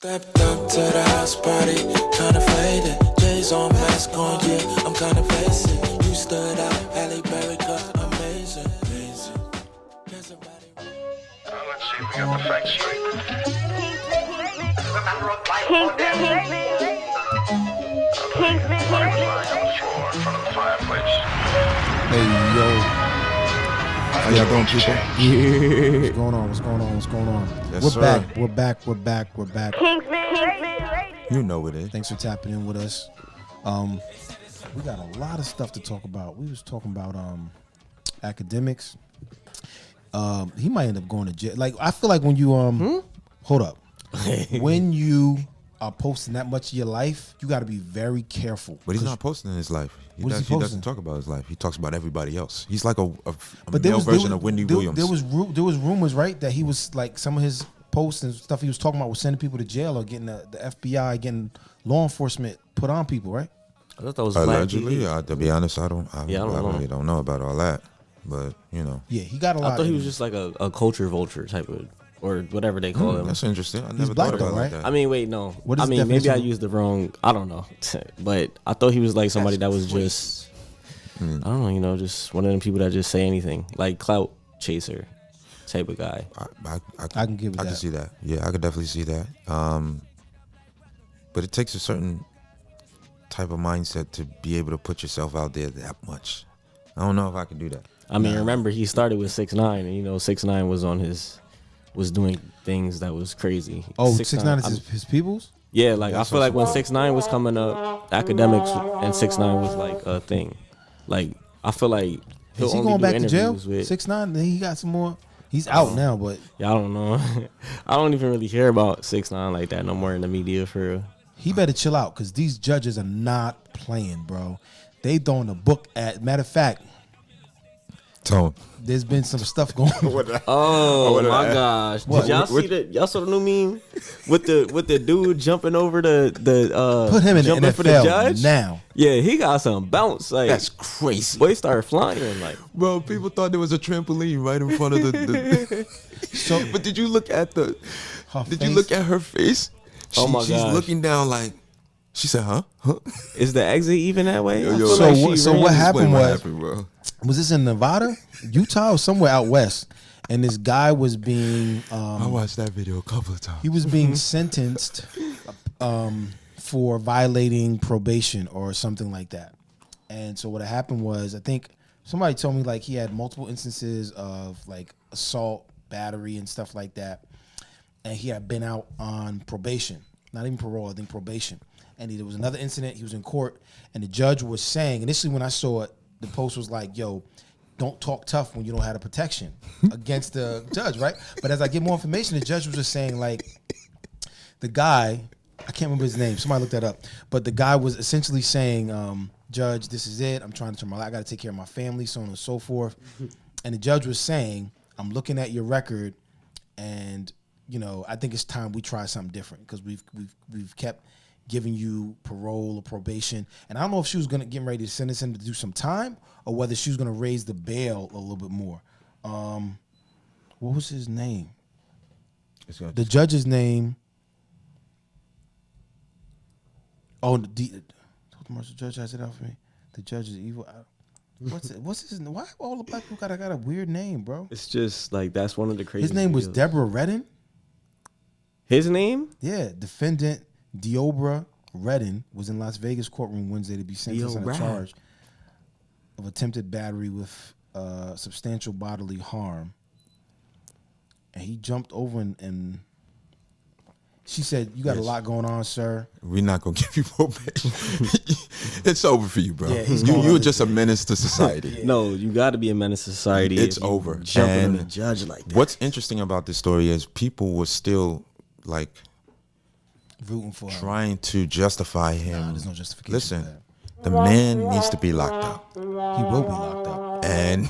Stepped up to the house party, kinda faded. J's on mask on, yeah, I'm kinda basic. You stood out, Halle Berry cut amazing, amazing. Let's see if we got the facts straight. This is a matter of life or death. Kingsmen. Lying on the floor in front of the fireplace. Hey, yo. How y'all doing, people? Yeah. What's going on? Yes, We're sir. back. Kingsmen. You know it is. Thanks for tapping in with us. We got a lot of stuff to talk about. We was talking about academics. He might end up going to jail. Like, I feel like when you hold up. When you are posting that much of your life, you got to be very careful. But he's not posting his life. He doesn't talk about his life. He talks about everybody else. He's like a male version of Wendy Williams. There was rumors, right, that he was like some of his posts and stuff he was talking about was sending people to jail or getting the FBI, getting law enforcement put on people, right? I thought that was allegedly. To be honest, I really don't know about all that. But you know, yeah, he got a lot. I thought he was just like a culture vulture type of, or whatever they call him. That's interesting. I He's never black thought about though, it right? like that. I mean, wait, no. What is I the mean, maybe I definition? used the wrong. I don't know, but I thought he was like somebody that was just, I don't know, just one of them people that just say anything, like clout chaser type of guy. I can give it I that. can see that. Yeah, I could definitely see that. But it takes a certain type of mindset to be able to put yourself out there that much. I don't know if I can do that. I mean, remember he started with 6ix9ine, and 6ix9ine was doing things that was crazy. Oh, 6ix9ine is his people's? Yeah, like I feel like when 6ix9ine was coming up, academics and 6ix9ine was like a thing. Like I feel like Is he only going do back to jail? interviews with- 6ix9ine, then he got some more. He's out now, but Yeah, I don't know. I don't even really hear about 6ix9ine like that no more in the media for real. he better chill out because these judges are not playing, bro. They throwing the book at. Matter of fact, Tone. there's been some stuff going on. Oh my gosh! What? Did y'all see that? Y'all saw the new meme with the dude jumping over the Put him in the jumping NFL for the judge now. Yeah, he got some bounce. Like That's crazy. boy started flying like. Bro, people thought there was a trampoline right in front of the So, But did you look at her you face? look at her face? Oh my She's gosh. looking down like she said, huh? Is the exit even that way? I Yo, feel so like what- she so ran- what Explain happened what was- happened, bro. was this in Nevada, Utah, or somewhere out west? And this guy was being I watched that video a couple of times. he was being sentenced for violating probation or something like that. And so what happened was, I think somebody told me like he had multiple instances of like assault, battery, and stuff like that. And he had been out on probation, not even parole, I think probation. And there was another incident, he was in court, and the judge was saying, initially when I saw it, the post was like, yo, don't talk tough when you don't have the protection against the judge, right? But as I get more information, the judge was just saying like, the guy, I can't remember his name, somebody looked that up, but the guy was essentially saying, Judge, this is it, I'm trying to turn my life, I gotta take care of my family, so on and so forth. And the judge was saying, I'm looking at your record, and I think it's time we try something different because we've kept giving you parole or probation, and I don't know if she was getting ready to sentence him to do some time or whether she was gonna raise the bail a little bit more. What was his name? The judge's name. Oh, the commercial judge has it out for me. The judge is evil. What's his name? Why all the black people got a weird name, bro? It's just like that's one of the crazy. His name was videos. Deobra Redden. His name? Yeah, defendant Deobra Redden was in Las Vegas courtroom Wednesday to be sentenced on a charge of attempted battery with substantial bodily harm. And he jumped over and she said, "You got a lot going on, sir." We're not gonna give you probation. It's over for you, bro. Yeah, he's going You were on just a menace to society. No, you got to be a menace to society. It's if you over. Jumping And on a judge like that. What's interesting about this story is people were still like Rooting for him. trying to justify him. Nah, there's no justification Listen, for the man needs to be locked up. He will be locked up. And,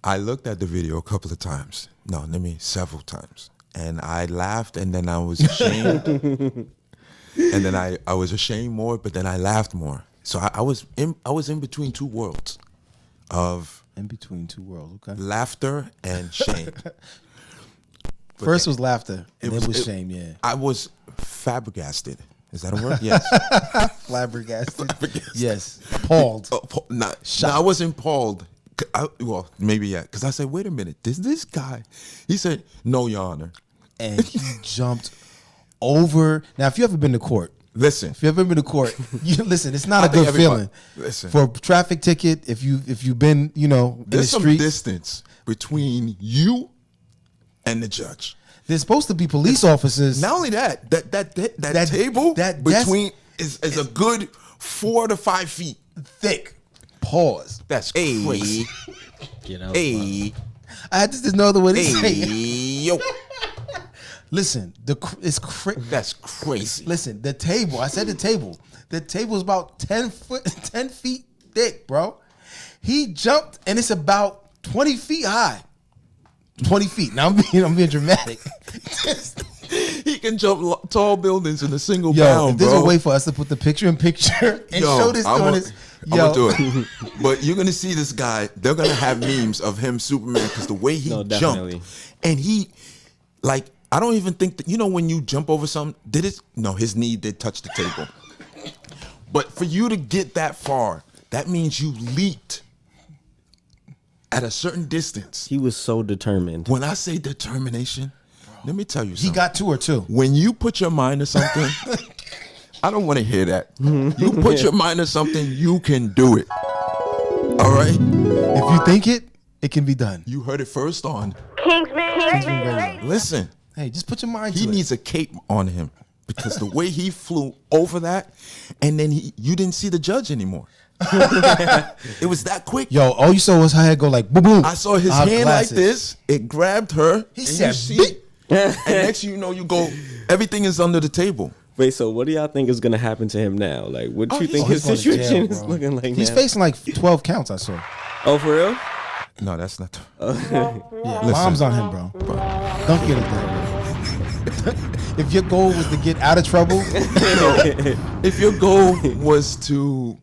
I looked at the video a couple of times. No, several times. And I laughed and then I was ashamed. And then I was ashamed more, but then I laughed more. So I was in between two worlds of In between two worlds, okay. laughter and shame. First was laughter, and it was shame. Yeah, I was flabbergasted. Is that a word? Yes. flabbergasted. Yes, appalled. No, I wasn't appalled. Well, maybe yeah, because I said, wait a minute, this guy? He said, no, Your Honor. And he jumped over. Now, if you ever been to court, Listen, if you ever been to court, you listen. It's not a think good feeling. listen. For a traffic ticket, if you've been, in the there's some street, distance between you and the judge. there's supposed to be police officers. Not only that table that between is a good 4 to 5 feet. thick. Pause. That's crazy. Get out. Hey, I just no other way to say it. yo, Listen, it's crazy. that's crazy. Listen, the table. I said the table. The table's about 10 feet thick, bro. He jumped, and it's about 20 feet high. 20 feet. Now I'm being dramatic. He can jump tall buildings in a single Yo, bound, if there's bro. a way for us to put the picture in picture and show this doing this. I'm gonna do it. But you're gonna see this guy. They're gonna have memes of him, Superman, because the way he definitely. jumped, and he, like, I don't even think that, when you jump over something, his knee did touch the table. But for you to get that far, that means you leaped at a certain distance. He was so determined. When I say determination, let me tell you something. He got to her too. When you put your mind to something, I don't want to hear that. You put your mind to something, you can do it. All right? If you think it can be done. You heard it first on. Kingsmen. Listen, Hey, just put your mind to he it. needs a cape on him because the way he flew over that, and then you didn't see the judge anymore. It was that quick. Yo, all you saw was her head go like boom boom. I saw his hand like this. It grabbed her. He and said, you see, and next thing you know, you go, everything is under the table. Wait, so what do y'all think is gonna happen to him now? Like, what do you think he's his going to situation jail, is bro. looking like He's now? facing like 12 counts, I saw. Oh, for real? No, that's not. Yeah, mom's on him, bro. Don't get it done. If your goal was to get out of trouble, If your goal was to,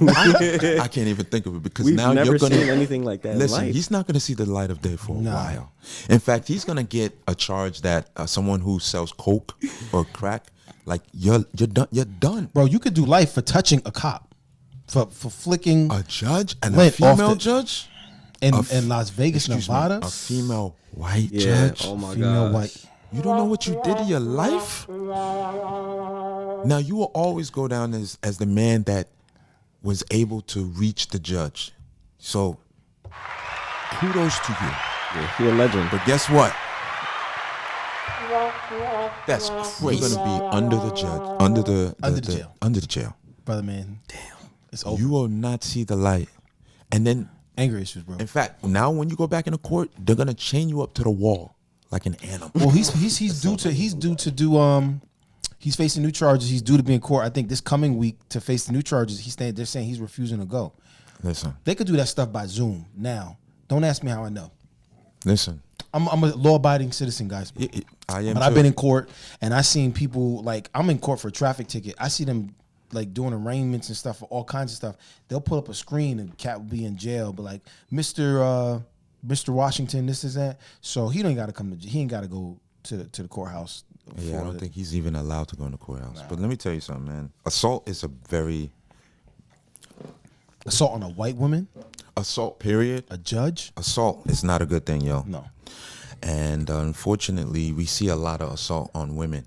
I can't even think of it because We've now never you're gonna seen anything like that. listen. in life. He's not gonna see the light of day for a while. In fact, he's gonna get a charge that someone who sells coke or crack, like you're done. You're done. bro, you could do life for touching a cop, for flicking A judge and a Lint off female the- judge. in Las Vegas, Excuse me, Nevada. a female white Yeah. judge. Oh my Female god. white. You don't know what you did in your life? Now, you will always go down as the man that was able to reach the judge. So, kudos to you. Yeah, he a legend. But guess what? That's crazy. You're going to be under the judge, under the jail. Under the jail. Brother man. Damn. It's over. You will not see the light. And then, Anger issues, bro. in fact, now when you go back into court, they're going to chain you up to the wall like an animal. Well, he's facing new charges. He's due to be in court, I think, this coming week to face the new charges. They're saying he's refusing to go. Listen. They could do that stuff by Zoom now. Don't ask me how I know. Listen. I'm a law-abiding citizen, guys. I am But too. I've been in court, and I seen people, like, I'm in court for a traffic ticket. I see them, like, doing arraignments and stuff for all kinds of stuff. They'll pull up a screen, and Katt will be in jail, but, like, Mr. Washington, this is that. So he ain't got to go to the courthouse. Yeah, I don't think he's even allowed to go in the courthouse. But let me tell you something, man. Assault is a very assault on a white woman, assault. Period. a judge. Assault is not a good thing, yo. No. And unfortunately, we see a lot of assault on women.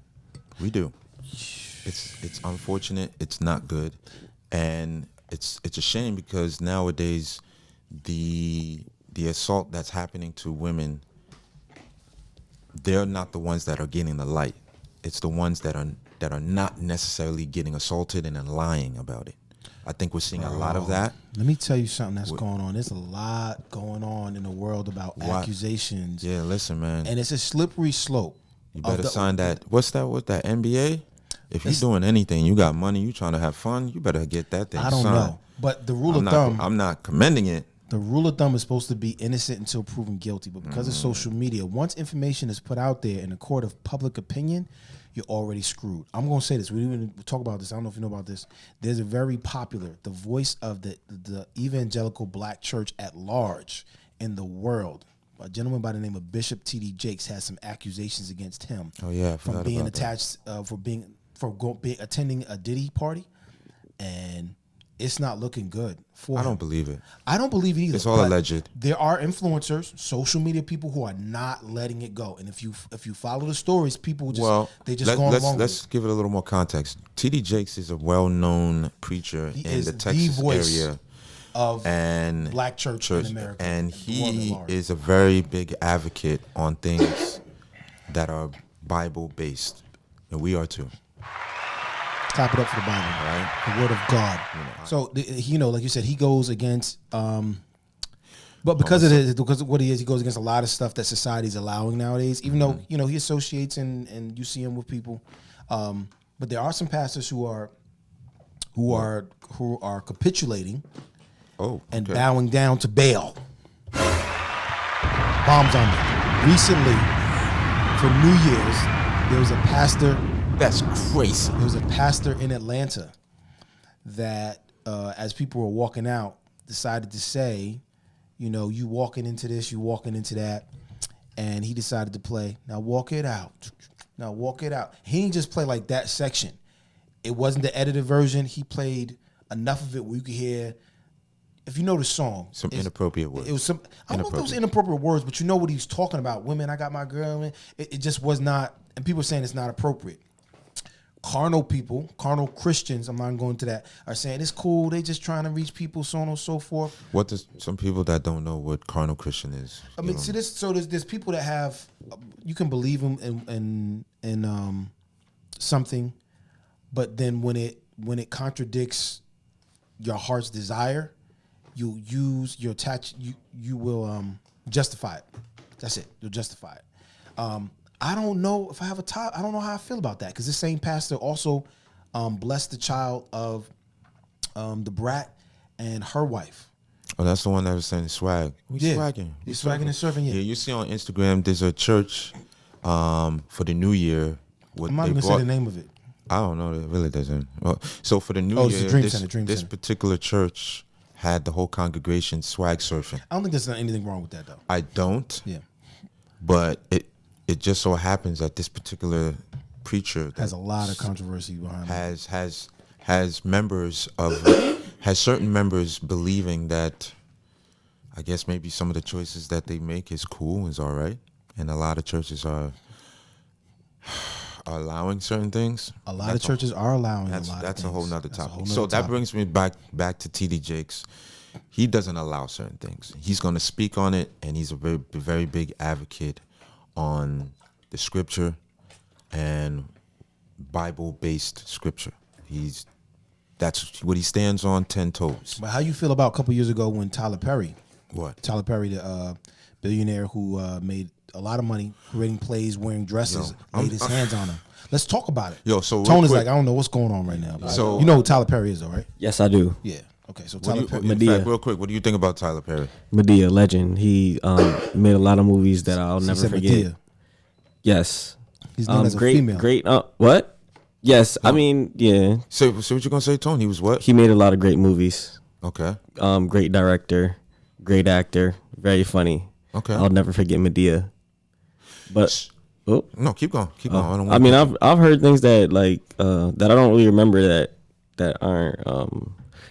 We do. It's unfortunate. It's not good, and it's a shame because nowadays the assault that's happening to women, they're not the ones that are getting the light. It's the ones that are not necessarily getting assaulted and then lying about it. I think we're seeing a lot of that. Let me tell you something that's going on. There's a lot going on in the world about accusations. Yeah, listen, man. And it's a slippery slope. You better sign that. What's that with that NBA? If you're doing anything, you got money, you trying to have fun, you better get that thing I don't signed. know. But the rule of thumb, I'm not commending it. the rule of thumb is supposed to be innocent until proven guilty. But because of social media, once information is put out there in a court of public opinion, you're already screwed. I'm going to say this. We didn't talk about this. I don't know if you know about this. There's a very popular, the voice of the evangelical black church at large in the world, a gentleman by the name of Bishop T.D. Jakes has some accusations against him. Oh yeah, I from forgot being about that. attached attending a Diddy party, and it's not looking good for him. I don't believe it. I don't believe it either. It's all but alleged. There are influencers, social media people who are not letting it go. And if you follow the stories, people just go along with let's it. give it a little more context. T.D. Jakes is a well-known preacher He in is the the Texas voice area of and black church in America, and the world at he large. is a very big advocate on things that are Bible-based, and we are too. Clap it up for the Bible, Right. the Word of God. So like you said, he goes against. But because of what he is, he goes against a lot of stuff that society's allowing nowadays. Even though he associates and you see him with people, but there are some pastors who are capitulating and bowing down to Baal. Bombs on them. Recently, for New Year's, there was a pastor. That's crazy. There was a pastor in Atlanta that, as people were walking out, decided to say, you walking into this, you walking into that. And he decided to play, now walk it out. Now walk it out. He didn't just play like that section. It wasn't the edited version. He played enough of it where you could hear, if you know the song. Some inappropriate words. It was some, I don't know if it was inappropriate words, but you know what he was talking about. Women, I got my girl. It just was not, and people are saying it's not appropriate. Carnal people, carnal Christians, I'm not going to that, are saying it's cool. They just trying to reach people, so on and so forth. What does some people that don't know what carnal Christian is? I mean, see this. So there's people that have, you can believe them in something, but then when it contradicts your heart's desire, you will justify it. That's it. You'll justify it. I don't know if I have a top. I don't know how I feel about that because this same pastor also blessed the child of the brat and her wife. Oh, that's the one that was saying swag. We swagging. He's swagging and surfing. Yeah. You see on Instagram, there's a church for the New Year. I'm not even gonna say the name of it. I don't know. It really doesn't. Well, so for the New it's Year, the Dream Center, this particular church had the whole congregation swag surfing. I don't think there's anything wrong with that though. I don't. Yeah. But it just so happens that this particular preacher Has a lot of controversy behind it. has members of has certain members believing that I guess maybe some of the choices that they make is cool, is all right, and a lot of churches are allowing certain things. A lot of churches are allowing That's a lot of that's a things. whole nother That's a topic. whole So nother that topic. brings me back to T.D. Jakes. He doesn't allow certain things. He's going to speak on it, and he's a very very big advocate on the scripture and Bible-based scripture. That's what he stands on 10 toes. But how you feel about a couple years ago when Tyler Perry, What? the billionaire who made a lot of money creating plays, wearing dresses, laid his hands on them. Let's talk about it. Yo, so real Tone is quick- like, I don't know what's going on right now. So- you know who Tyler Perry is, though, right? Yes, I do. Yeah. Okay. So What Tyler do you, Perry. in Medea. fact, real quick, what do you think about Tyler Perry? Medea, legend. He made a lot of movies that I'll never said forget. Medea. Yes. He's known as a great, female. Great. What? Yes. I mean, yeah. So what you gonna say, Tony? He was what? He made a lot of great movies. Okay. Great director, great actor, very funny. Okay. I'll never forget Medea. But No, keep going. Keep going. I don't I want. mean, I've heard things that that I don't really remember that aren't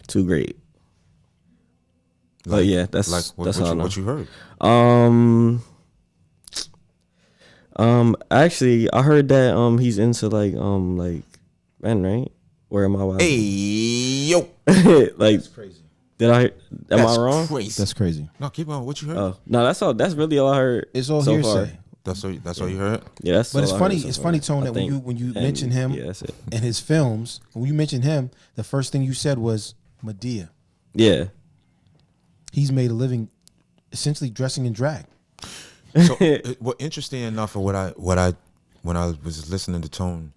too great. But yeah, that's all I know. what you heard. Actually, I heard that he's into like men, right? Or am I wild? Hey yo, like, Crazy. am that's I wrong? Crazy. That's crazy. No, keep going. What you heard? Oh no, that's all. That's really all I heard. It's all so hearsay. far. That's all you heard. Yeah, that's. But all it's I funny. heard so It's far, funny, Tone, I that think. when you And, mention him yeah, that's it. and his films, when you mention him, the first thing you said was Medea. Yeah. He's made a living essentially dressing in drag. So, well, interesting enough, of when I was listening to Tone,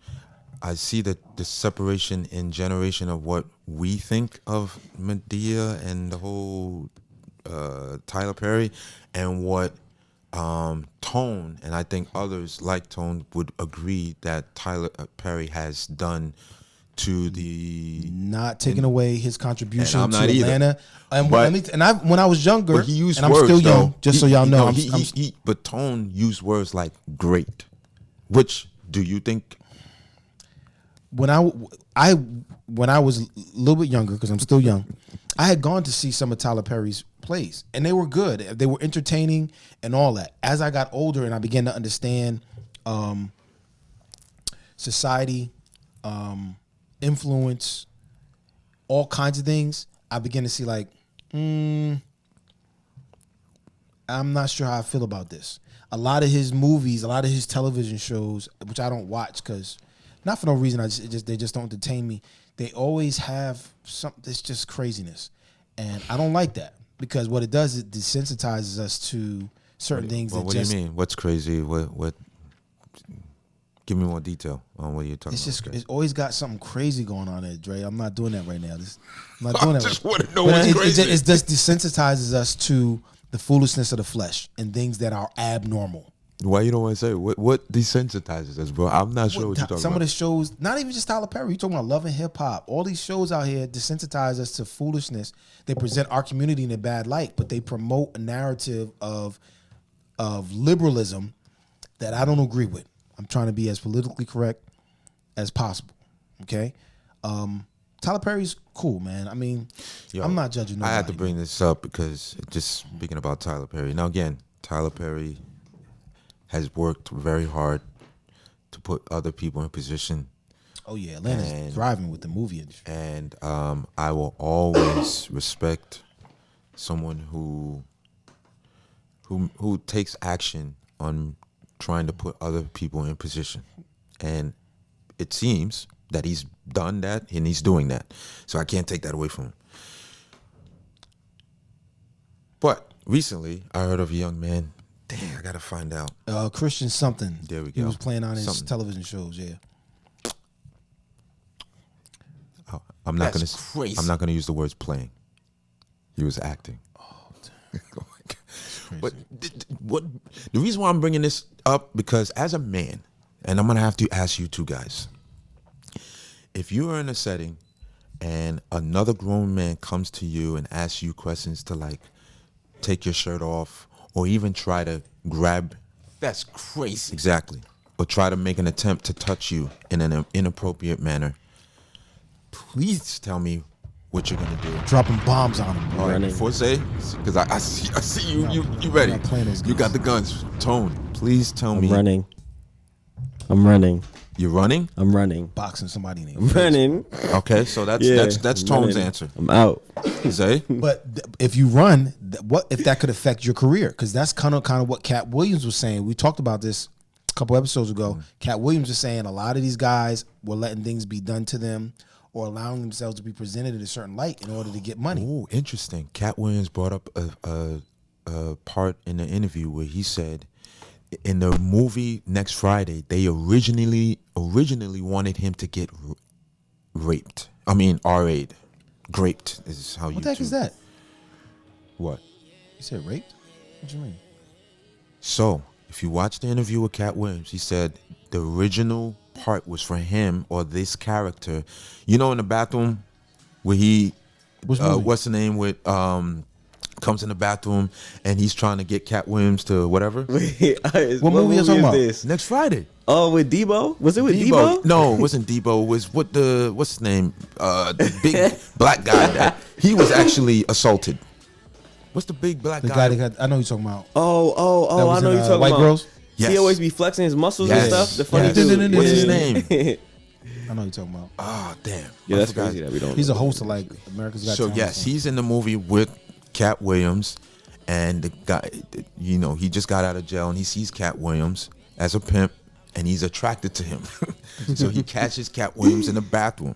I see that the separation in generation of what we think of Medea and the whole Tyler Perry, and what Tone and I think others like Tone would agree that Tyler Perry has done to the. Not taking away his contribution And I'm to not either. Atlanta. And But- when I was younger, But he used and I'm words, still young, though. just so y'all know. But Tone used words like great, which do you think? When I was a little bit younger, because I'm still young, I had gone to see some of Tyler Perry's plays, and they were good. They were entertaining and all that. As I got older and I began to understand society, influence, all kinds of things, I began to see like, I'm not sure how I feel about this. A lot of his movies, a lot of his television shows, which I don't watch because not for no reason, they just don't entertain me. They always have something. It's just craziness, and I don't like that because what it does, it desensitizes us to certain things. Well, what do you mean? What's crazy? What? Give me more detail on what you're talking It's about. just it's always got something crazy going on there, Dre. I'm not doing that right now. I'm not doing that. just want to know But what's crazy. it just desensitizes us to the foolishness of the flesh and things that are abnormal. Why you don't want to say what desensitizes us, bro? I'm not sure what you're talking Some about. of the shows, not even just Tyler Perry, you're talking about Love and Hip Hop. All these shows out here desensitize us to foolishness. They present our community in a bad light, but they promote a narrative of liberalism that I don't agree with. I'm trying to be as politically correct as possible. Okay, Tyler Perry's cool, man. I mean, Yo, I'm not judging nobody. I had to bring this up because just speaking about Tyler Perry. Now again, Tyler Perry has worked very hard to put other people in position. Oh yeah, Atlanta's And- thriving with the movie industry. And I will always respect someone who takes action on trying to put other people in position. And it seems that he's done that and he's doing that. So I can't take that away from him. But recently I heard of a young man. Dang, I gotta find out. Christian something. There we He go. was playing on his Something. television shows. Yeah. I'm not That's gonna. crazy. I'm not gonna use the words playing. He was acting. Oh my God. But what? The reason why I'm bringing this up because as a man, and I'm gonna have to ask you two guys, if you are in a setting and another grown man comes to you and asks you questions to like take your shirt off or even try to grab That's crazy. exactly or try to make an attempt to touch you in an inappropriate manner, please tell me what you're gonna do. Dropping bombs on him. Bro. All right, Running. before say, because I see you ready. not playing those You got the guns. Tone, please tell me. I'm running. I'm running. You're running? I'm running. Boxing somebody in the I'm face. running. Okay, so that's Yeah, that's I'm Tone's running. answer. I'm out. Zay? But if you run, what if that could affect your career? Because that's kind of what Katt Williams was saying. We talked about this a couple episodes ago. Katt Williams was saying a lot of these guys were letting things be done to them or allowing themselves to be presented in a certain light in order to get money. Oh, interesting. Katt Williams brought up a part in the interview where he said in the movie Next Friday, they originally wanted him to get raped. I mean, R-8. Graped is how you What the heck is that? What? You said raped? What you mean? So, if you watch the interview with Katt Williams, he said the original part was for him or this character. You know, in the bathroom where he, Which movie? what's the name with, comes in the bathroom and he's trying to get Katt Williams to whatever. what movie you talking about? This? Next Friday. Oh, with Debo? Was it with Debo? No, it wasn't Debo. It was what's his name? The big black guy that he was actually assaulted. What's the big black The guy? guy that got, I know you're talking about. Oh, That was I know in, you're talking White about. Girls? Yes. He always be flexing his muscles Yes. and stuff. The funny Yes. dude. What's his Yeah. name? I know you're talking about. Oh, damn. Yeah, I that's forgot. crazy that we don't. He's a know. host of like America's Got So Talent. yes, he's in the movie with Katt Williams, and the guy, you know, he just got out of jail, and he sees Katt Williams as a pimp, and he's attracted to him. So he catches Katt Williams in the bathroom.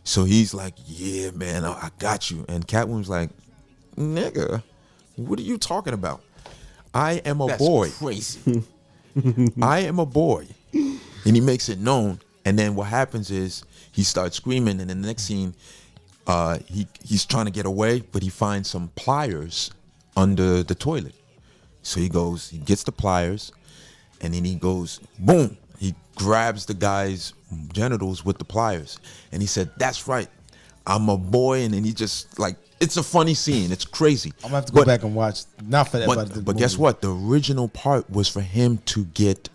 So he's like, "Yeah, man, I got you." And Katt Williams like, "Nigga, what are you talking about? I am a That's boy. crazy. I am a boy." And he makes it known. And then what happens is he starts screaming, and in the next scene, he's trying to get away, but he finds some pliers under the toilet. So he gets the pliers, and then he goes, boom, he grabs the guy's genitals with the pliers, and he said, "That's right, I'm a boy." And then he just like, it's a funny scene. It's crazy. I'm gonna have to go back and watch. Not for that, but guess what? The original part was for him to get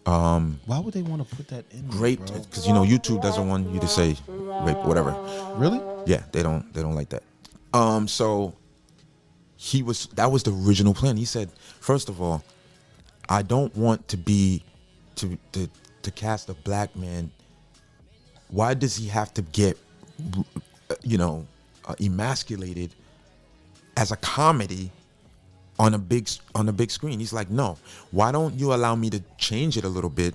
why would they want to put that in? raped, because you know YouTube doesn't want you to say rape, whatever. Really? Yeah, they don't like that. So that was the original plan. He said, first of all, I don't want to be to cast a black man. Why does he have to get emasculated as a comedy on a big screen? He's like, no, why don't you allow me to change it a little bit,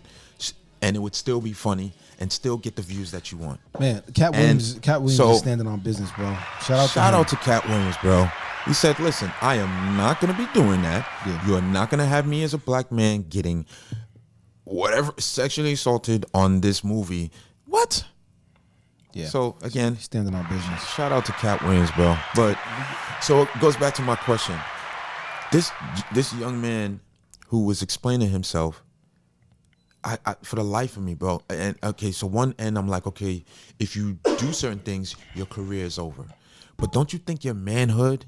and it would still be funny and still get the views that you want. Man, Katt Williams is standing on business, bro. Shout out to Katt Williams, bro. He said, listen, I am not going to be doing that. Yeah. You are not going to have me as a black man getting whatever sexually assaulted on this movie. What? Yeah. So again, standing on business. Shout out to Katt Williams, bro. But so it goes back to my question. This young man who was explaining himself, I for the life of me, bro. And okay, so one end I'm like, okay, if you do certain things, your career is over. But don't you think your manhood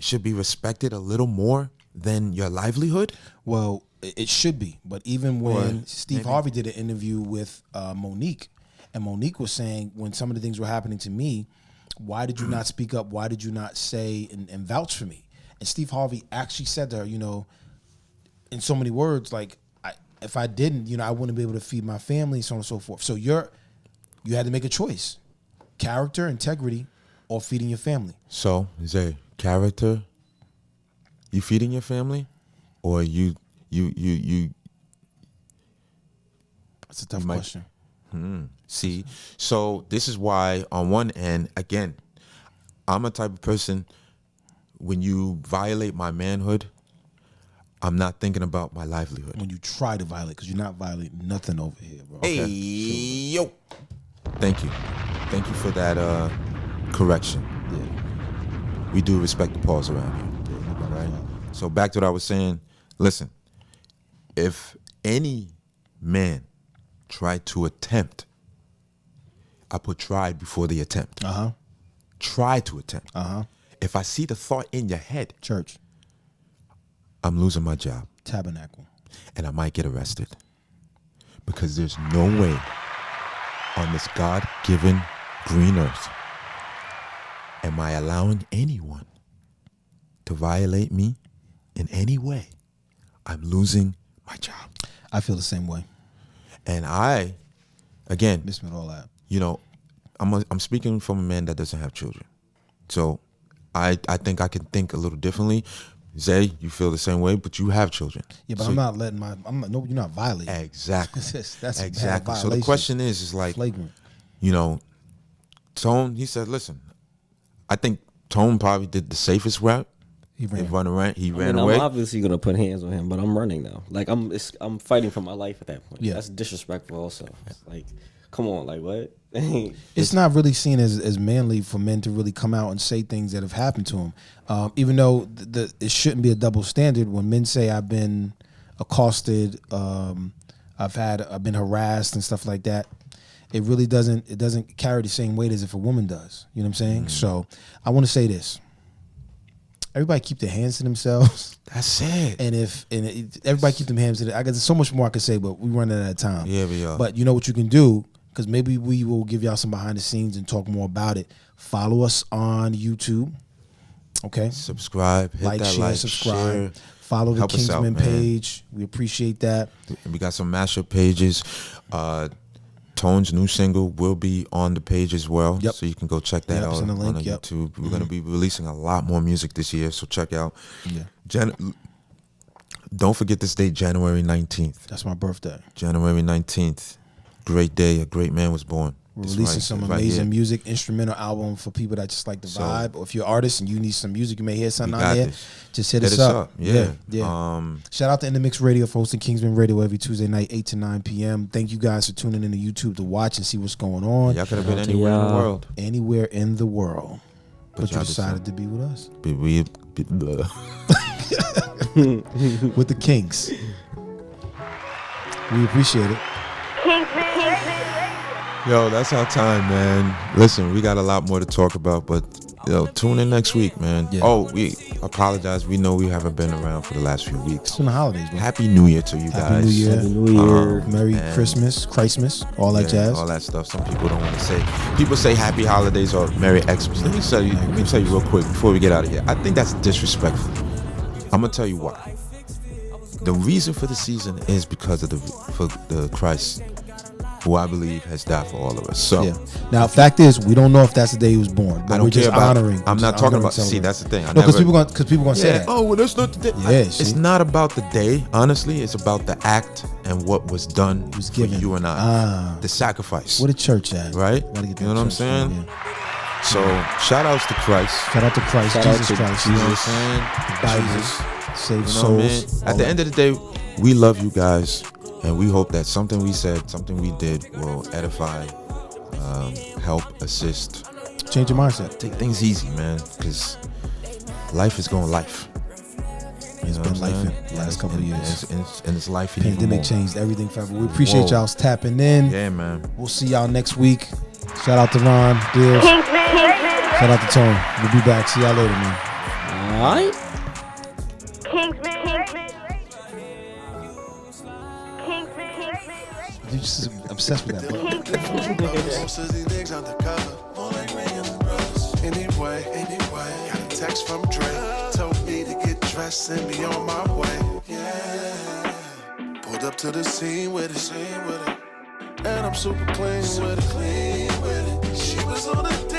should be respected a little more than your livelihood? Well, it should be. But even when Steve Harvey did an interview with Monique, and Monique was saying, when some of the things were happening to me, why did you not speak up? Why did you not say and vouch for me? And Steve Harvey actually said to her, in so many words, like, if I didn't, I wouldn't be able to feed my family, so on and so forth. So you had to make a choice: character, integrity, or feeding your family. So is there character? You feeding your family, or you? That's a tough question. See, so this is why on one end, again, I'm a type of person, when you violate my manhood, I'm not thinking about my livelihood. When you try to violate, because you're not violating nothing over here, bro. Okay. Hey, yo. Thank you. Thank you for that correction. Yeah. We do respect the pause around here. Yeah, right? So back to what I was saying. Listen, if any man tried to attempt, I put tried before the attempt. Try to attempt. If I see the thought in your head, church, I'm losing my job. Tabernacle. And I might get arrested. Because there's no way on this God-given green earth am I allowing anyone to violate me in any way. I'm losing my job. I feel the same way. And I, again, all that. I'm speaking from a man that doesn't have children. So I think I can think a little differently. Zay, you feel the same way, but you have children. Yeah, but so, you're not violating. Exactly. That's exactly. So the question is like, flagrant. Tone, he said, listen, I think Tone probably did the safest route. He ran away. I'm obviously gonna put hands on him, but I'm running now. Like I'm fighting for my life at that point. Yeah, that's disrespectful. Also, like, come on, like what? It's not really seen as manly for men to really come out and say things that have happened to them. Even though it shouldn't be a double standard when men say I've been accosted, I've been harassed and stuff like that. It really doesn't carry the same weight as if a woman does. You know what I'm saying? So I want to say this. Everybody keep their hands to themselves. That's it. And everybody keep them hands to I got so much more I could say, but we running out of time. Yeah, we are. But you know what you can do, because maybe we will give y'all some behind the scenes and talk more about it. Follow us on YouTube. Okay. Subscribe. Hit that subscribe. Share. Follow the Kingsmen page. We appreciate that. We got some mashup pages. Tone's new single will be on the page as well. Yep. So you can go check that out on YouTube. We're going to be releasing a lot more music this year, so check out. Yeah. Don't forget this date, January 19th. That's my birthday. January 19th. Great day. A great man was born. We're releasing some amazing music, instrumental album for people that just like the vibe. Or if you're an artist and you need some music, you may hear something on there. Just hit us up. Yeah. Shout out to In The Mix Radio for hosting Kingsmen Radio every Tuesday night, 8 to 9 p.m. Thank you guys for tuning in to YouTube to watch and see what's going on. Y'all could have been anywhere in the world. Anywhere in the world. But you decided to be with us. With the Kings. We appreciate it. Yo, that's our time, man. Listen, we got a lot more to talk about, but tune in next week, man. Yeah. Oh, we apologize. We know we haven't been around for the last few weeks. It's in the holidays, bro. Happy New Year to you Happy guys. New Year. Happy New Year. Merry and- Christmas, all that jazz. All that stuff. Some people don't want to say. People say Happy Holidays or Merry Xmas. Let me tell you real quick before we get out of here. I think that's disrespectful. I'm gonna tell you why. The reason for the season is because of the Christ, who I believe has died for all of us. So Yeah. Now, fact is, we don't know if that's the day he was born. But I don't we're just care about. honoring. I'm just not talking honoring about. See, celebrating. that's the thing. No, because people gonna say Yeah. that. Oh, well, that's not the day. Yeah, It's see? not about the day. Honestly, it's about the act and what was done was for given. you and I. Ah. The sacrifice. Where the church at? Right? Gotta get You that know what I'm church saying? thing, yeah. So shout outs to Christ. Shout out to Christ, Shout out Jesus to Christ. You know what I'm saying? Bible, save You know what I mean? souls. At the end of the day, we love you guys, and we hope that something we said, something we did, will edify, help, assist. Change your mindset. Take things easy, man, because life is going life. It's know been what I'm life saying? in the last couple of years. And it's life even Pandemic more. changed everything forever. We appreciate Whoa. y'all tapping in. Yeah, man. We'll see y'all next week. Shout out to Ron, Deals. Shout out to Tone. We'll be back. See y'all later, man. All right. You just obsessed with that, bro. Anyway, got a text from Dre. Told me to get dressed and be on my way. Yeah. Pulled up to the scene with it. And I'm super clean with it. She was on it.